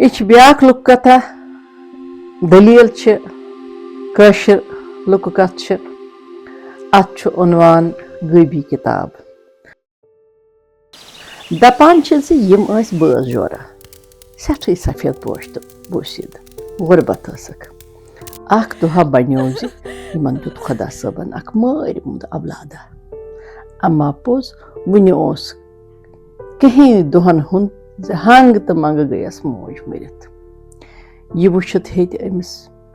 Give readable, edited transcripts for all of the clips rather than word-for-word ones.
यह back look कथा दलील कशर लुक कथ अत उनवान गैबी किताब दपान यम बज जोरा सठी सफेद पोश तो बोसीद गुरबत अख दुहा बनो यमन दुत खुदा सबन अख मार मुद अवलादा अम्मा पोज वन कहीं दुहन हुन हंग तो मंग गयस मोज मरित यह वुचित हेत अमिस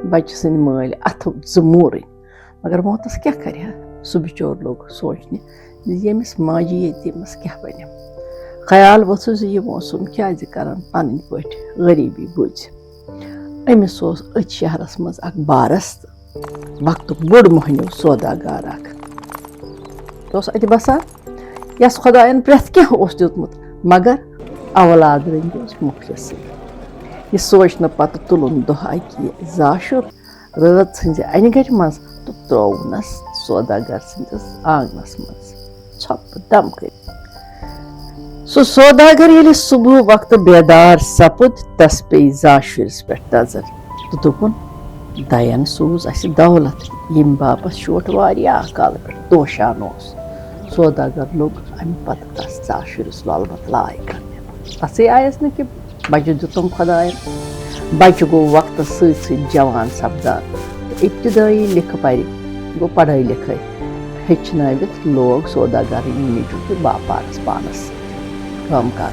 बच्चे सद माल अथ जमूर मगर मोहतस क्या कर सह बिचोर लोग सोचने यमिस माजी ये क्या बन ख्याल वोथु यह मौसम क्या कर पन पे गरीबी बुझ अमिस अथ शहरस मज बारस वक्त बोड़ मोहनिव सौदागार अत बसान यस खुदायन प्रेथ क्या दितमुत मगर औलाद रंग मुखलिस यह सोचन पत तुलन दह अकि जाशुर रात सज अन गर मज तो त्रोवनस सौदागर सन्दस आंगनस मज छप दम कर सो सौदागर ये सुबह वक्त बेदार सपुद तस पे जाशुरस पे नजर तो दोपन दयन सूज अस दौलत यम बापत शोट वारियाह काल पे दोशान सौदागर लोग अम पत तस जाशुरस वलबत लाय कर तसे आयस न कि बच्चे दुतम खुदायन बच्चे गो वक्त जवान सपदान इब्तदाई लिख पर गो पढ़ाई लिखाई हेचनवित लोग सौदागर नीचु तो बापारस पानस कम कर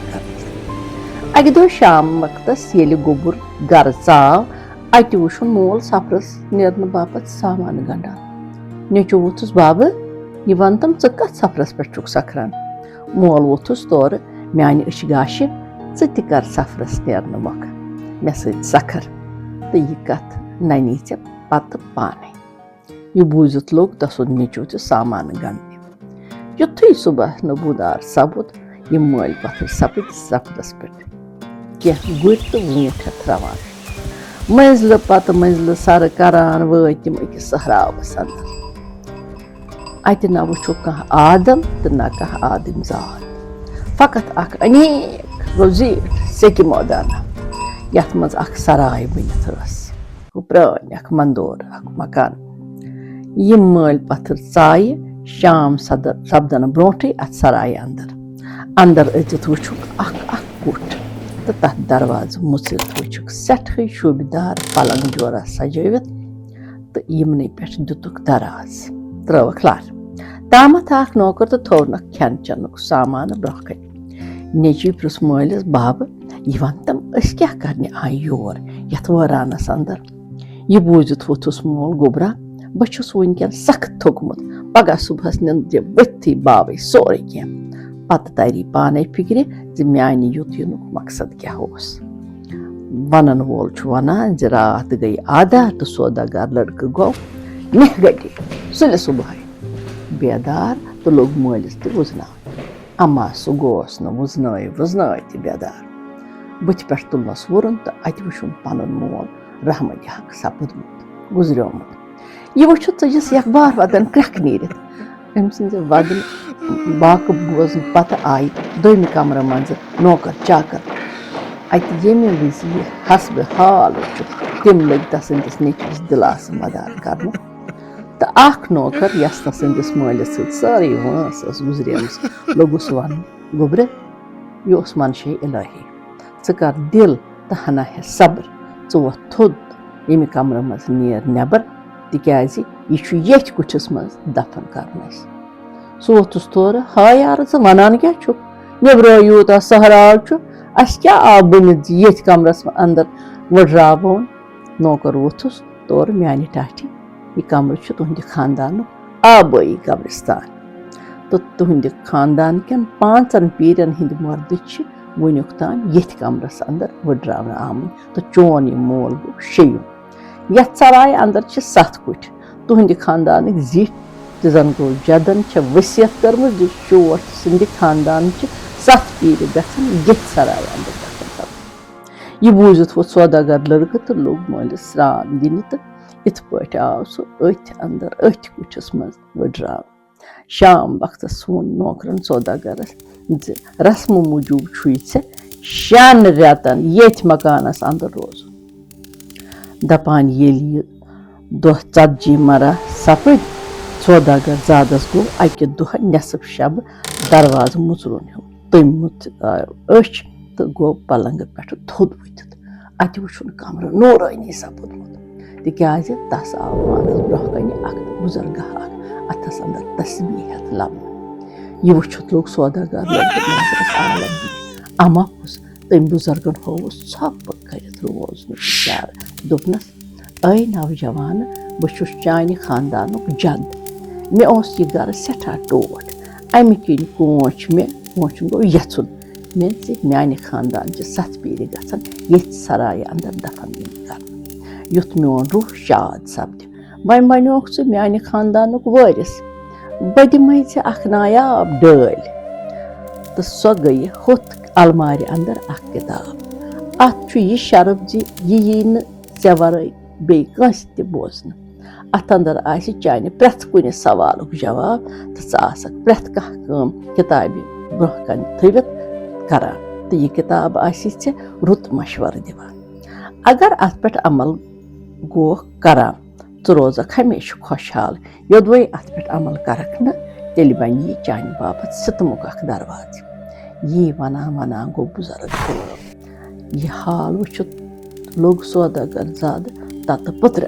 अक दह शाम वक्तस ये गोबुर गर चाव अत वुन मोल सफरस नेरन बापत सामान गंडान नेचु वोथुस बाब यह वन तम कत सफरस पे सखरान मोल वोथुस तौर माने अश गाश कर सफरस नेरन मौका मे सखर तो यह कत ननी ऐ पत पाने यह बूजित लोग तसुन नीचु तो सामान गंडने युथु सुबह नबूदार सपुद यह मल पत्थर सपद सफदस पे कह गुर तो ऊँट रवान मंजिल पत मंजिल सर करान वत तम अकिस सहरावस अंदर अत न वुचो कह आदम तो न कह आदम जात फकत अख अनेक रोजीट सेकि मौदाना यथ मज अख सराय बनित प्रान अख मंदोर अख मकान यम मल पत्थर चाय शाम सपदन ब्रोटे अत सराय अंदर अचित वुचुक अख अख कुट तो तथ दरवाज मुसित वुचुक सठे शोभदार पलंग जोरा सजवित तो यमन पे दुतुक दराज त्रवक लार तामत अख नौकर तो थोनक खेन चनुक सामान ब्रोह नेची प्रुस मलिस बाब यह वन तम क्या करने आय योर यथ वरानस अंदर यह बूजित वोथुस मोल गोबरा बहुस वनकन सख्त थोकमुत पगह सुबह निंद वथी बाबे सोरे कह पत तरी पाने फिक्र माने युत युनुक मकसद क्या वनन वोल वनान रात गई आधा तो सौदागर लड़क गो नह गटे सुल सुबह बेदार तो लोग मलिस तो वुजना अम्मा सह गोस न वुजन तो बेदार बुथ पे तुलनस वुरन तो अत वुन पन मोल रहमत हक सपदमुत गुजरियोमुत यह वुचित चजिस यखबार वदन क्रख नीरित अम सज वदन बाक बोजन पत आय दोम कमर मज नौकर चाकर अत यमे विज हसब हाल तम लग तसंदिस नेचुस दिलास मदार कर तो अख नौकर यस तसंदिस मालिस सारे वास गुजरियमस लोगुस वन गोब्रे यह मनशे इलाही कर दिल तो हना है सब्र वो थोद यमे कमर मज नेर नबर तिकाज यह ये कुठस मज दफन कर सह वोथुस तौर हाय यार वनान क्या नब्र यूता सहराव अस क्या आव बनित ये कमरस अंदर वड्रावन नौकर वोथुस तौर माने टाठी यह कमर तुहद खानदान आबाई कब्रिस्तान तो तुहद खानदान कन 5 पीरन हंद मर्द वनुक तान ये कमरस अंदर वड्रावन आमत तो चोन यह मोल गो शेयुम यथ सराय अंदर 7 कुठ तुहद खानदान जी तो जन गो जदन वसीयत कर्म चोट सद खानदान 7 पीर गन ये सराय अंदर दफन यह बूजित वो सौदागर लड़क तो लोग मलिस स्रान दिन तो इत पे आव सह अथ अंदर अथ कुठस मज वड्राव शाम वक्तस वोन नौकरन सौदागरस रस्म मूजूब छुई षेन रेतन येथ मकानस अंदर रोज दपान ये दह षतजी मरा सपद सौदागर जादस गो अकि दह नेसफ शब दरवाज मुचरुन हूँ तम मुत तो गो पलंग पे थोद वथित अत वुन कमर नूरानी सपदमुत तिकाज तस आव मानस ब्रोह कन बुजुर्गह अथस अंदर तस्बीह हेत लबन यह वुत लोग सौदागर नजरस आलम अमा तम बुजुर्गन होवस छप कर रोजन इशार दोपनस ऐ नौजवान बहु चान खानदानुक जद मे यह गर सठा टोट अमि किन कोच मे कोचन गो यथुन मे मान खानदान सत पीर गन ये सराय अंदर दफन कर युथ मोन रूह शाद सपद वन वनोक मान खानदानुक वारिस बह दिमे अख नायाब डल तो सो गई होथ अलमारि अंदर अख किताब अत यह शर्फ यह ऐ वर बे कंस त बोजन अत अंदर चाने प्रथ कुन सवाल जवाब तो प्रथ कम किताब ब्रोह कन थवित करान तो यह किताब रुत मशवर दिवान अगर अत पे अमल गो करान तो रोजक हमेशा खुशहाल योदवे अत पे अमल करक न तेल बन यह चाने बाबत सितमुक अख दरवाज यह वना गो बुजुर्ग यह हाल वुचित लोग सौदागर ज़्यादा तत पुत्र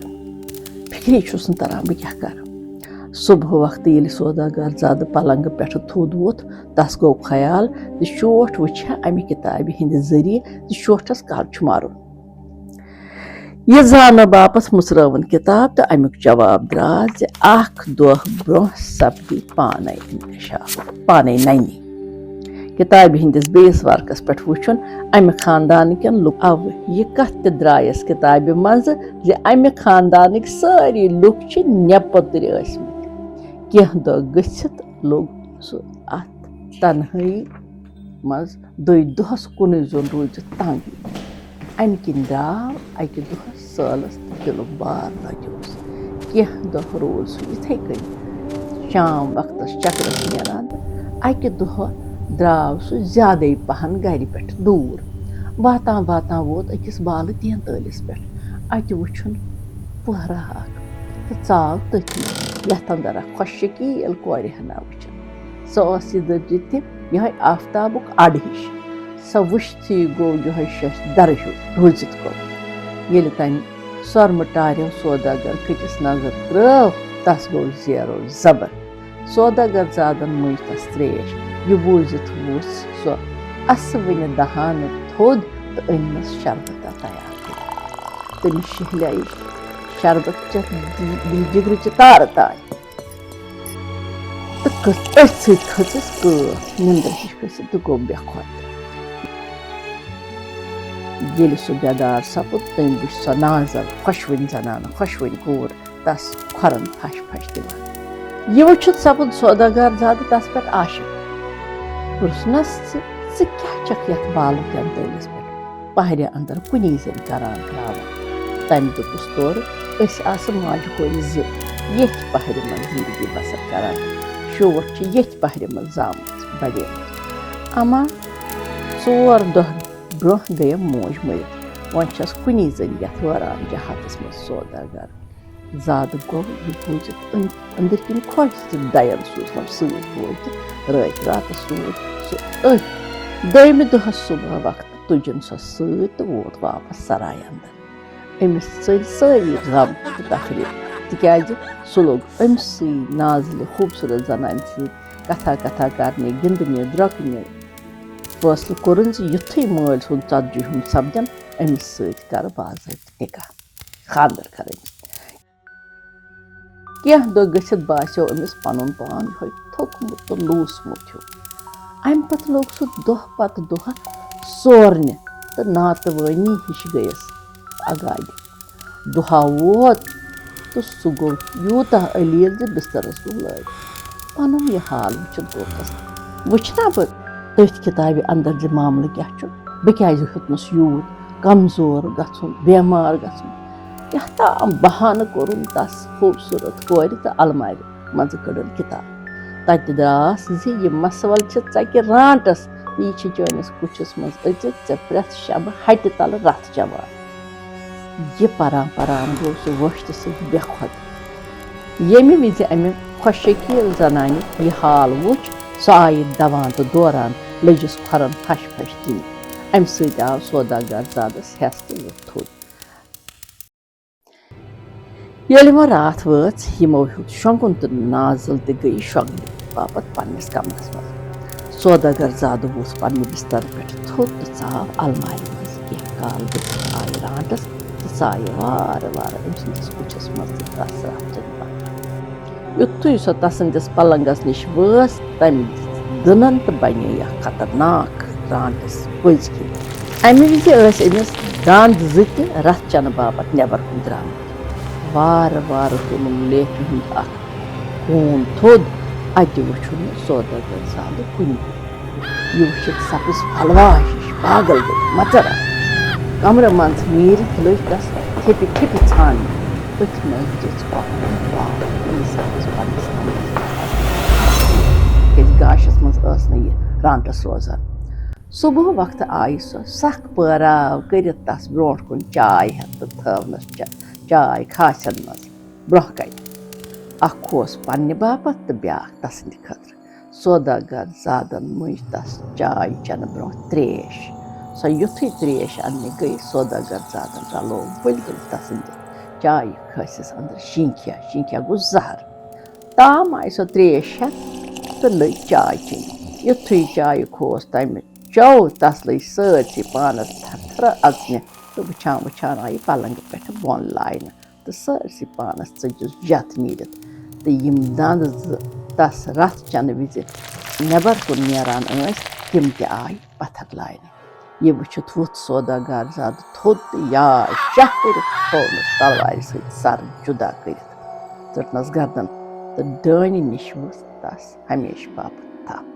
फिक्री छुस तरान बह क्या कर सुबह वक्त ये सौदागर ज़्यादा पलंग पे थोद वोत तस गो ख्याल शोट वुछा अमि किताब हंद जरिए शोटस कर मारुन यह जान बापत मुसरवन किताब तो अमुक जवाब द्राज अख दह ब्रोह सपदी पाने पाने ननी किताब हंदिस बेस वर्कस पे वुचन अमि खानदान कन लुक अव यह कत द्रायस किताब मज अमि खानदान सारी लुक नेपतर कह दह गसित लोग सह अत तनहाई मज दोहस कुन जोन रूज तंग अमि किन द्राव अकि दह सालस दिलुक बार लग्योस कह दह रोज सह इथे कन शाम वक्तस चक्रस नेरान अकि दह द्राव सह ज्यादा पहन गर पे दूर वातान वातान वोत अकिस बाल तेंतलिस पे अत वुछुन पहरा तो चाव तथी यथ अंदर खुशकील कोर हना वुचन सह दर्ज यह आफ्ताबुक अड़ हिश सह वुश्थी गो यह शश दर रूजित गो ये तम सोरम टारो सौदागर खिटिस नजर त्रव तस गो जेरो जबर सौदागर ज़ादन मुझ तस त्रेश यह बूझित वुस सो असवन दहान थोद तो अनमस शरबत तैयार तमिस शहल शरबत चत जिगर तार तान तो खसिस निंदर हिश खसित तो गो बेखोत ये सह बेदार सपद तम वुच सो नाजर खुशवन जनान खुशवन कोर तस खोरन फश फश दिवान यह वुचित सपद सौदागर ज़्यादा तस पे आशिक पुरसनस क्या चक यथ बाल तेंतलिस पे पहरे अंदर कुनी जन करान त्रावान तम दुपुस तोर माज कोर ये पहरे मन जिंदगी बसर करान शोट ये पहरे मन जामुत बड़े अमा 4 दह ब्रोह गई मोज मरित वन कुनी जन यथ वरान जहातस मज सौदागर ज़्यादा गो यह बूझित अंदर किन खुश दयन सूजनम सत रात रात सह दम दह सुबह वक्त तुजन सह सत वोत वापस सराय अंदर अमिस चल सारी गम तो तफरीक तिकाज सह लोग अमस नाजल खूबसूरत जनान कथा कथा करने गिंदने द्रकने फैसल कोरन युथे मल सुन षतजी हूं सपदन अमिस सत कर बाज़ाब्त निकाह खानदर कर कह दह गसित बास्यो अमिस पनुन पान यह थोकमुत तो लूसमुत हूँ अमि पत लोग सह दह पत दह सोरन तो नातवानी हिश गयस अगाड़ दुहा वोत तो सह गो यूता अलील बिस्तरस गो लग पनुन यह हाल वुचन तोतस वुचना बह तथ किताब अंदर मामल क्या बह क्या हेतनस यूत कमजोर गुन बेमार गुन यह बहान कोर तस खूबसूरत कोर तो अलमारि मज कड़न किताब तत द्रास ज यह मसवल षकि रांटस यह चनिस कुछस मज अचित ऐ प्रथ शब हटि तल रथ चवान यह परान परान गो सह वोश्त सत बेखुद येमि विज अमि खुशकील जनानि यह हाल वुच सह आई दवान तो दौरान लजिस खरन फश फश दिन अमि सत आव सौदागर ज़ादस हेस तो वोथ थोद येल वो रात वच यमो हेउत शोंगुन तो नाजल तो गई शोंगन बापत पन्निस कमरस मज सौदागर ज़ाद वोथ पन्नि बिस्तर पे थोद तो चाव अलमारी मज कह काल बच आई रांटस तो चाय वार वार अमि सन्दिस कुछस मज तस रातन युत्थुय सो तसंदिस पलंगस निश वस तमि दनन तो बने यह खतरनाक रांटस पज कि अमि विज अमिस दांद जत रथ चन बापत नेबर कुन द्रामत वार वार तुलुम लेफि हुंद अख खून थोद अति वुछुन सौदागर ज़ाद कुनि यह वुछित सपस फलवाश हिश पागल गई मचर कमर मंज नीरित लज तस ठेपि ठेपि छान पथ नज दिस गाशस मज यह रांटस रोजान सुबह वक्त आई सो सख पराव कर तस ब्रोट कुन चाय हेत तो थवनस चाय खासन मज ब्रोह कन अखोस पन्ने बापत तो ब्याख तसंद खतर सौदागर ज़ादन मुझ तस चाय चन ब्रोह त्रेश सो युथुय त्रेश अन्ने गई सौदागर ज़ादन रलो बुलगुल तसंद चाय खसिस अंदर शिंख्या गो जहर ताम आई सो त्रेश हेत तो लग चाय चन युथुय चाय खोस तमि चौ तस लग सरसी पानस थर अचने तो वुछान वुछान आई पलंग पे बोन लाइन तो सरसी पानस चजिस जथ नीरित तो यम दंद तस रथ चन विज नेबर कुन नेरान तिम ते आई पत्थर लाइन यह वुछित वोथ सौदागर ज़ाद थोद या शाह थोनस तलवार सत सर जुदा कर तुटनस गर्दन तो डानि निश वस तस हमेश बापत थप